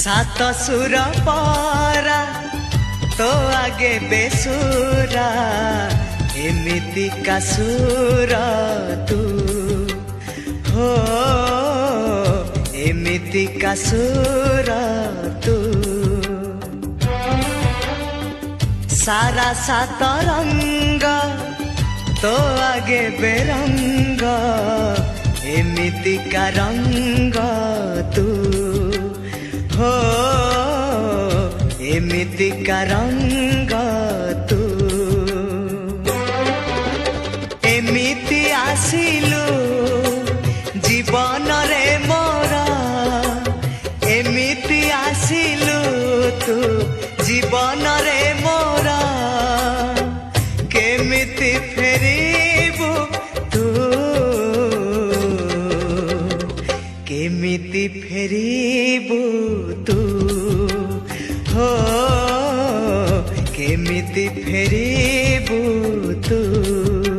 सात सुर परा तो आगे बेसुरा एमिति का सुर तू हो एमिति का सुर तू सारा सात रंग तो आगे बेरंग एमिति का रंग तू हो एमिति का रंग तू एमिति आसिलु जीवन रे मोरा एमिति आसिलु तू जीवन रे मोरा केमिति फेरिबु तू केमिति फेरिबु तू हो केमिति फेरिबु तू।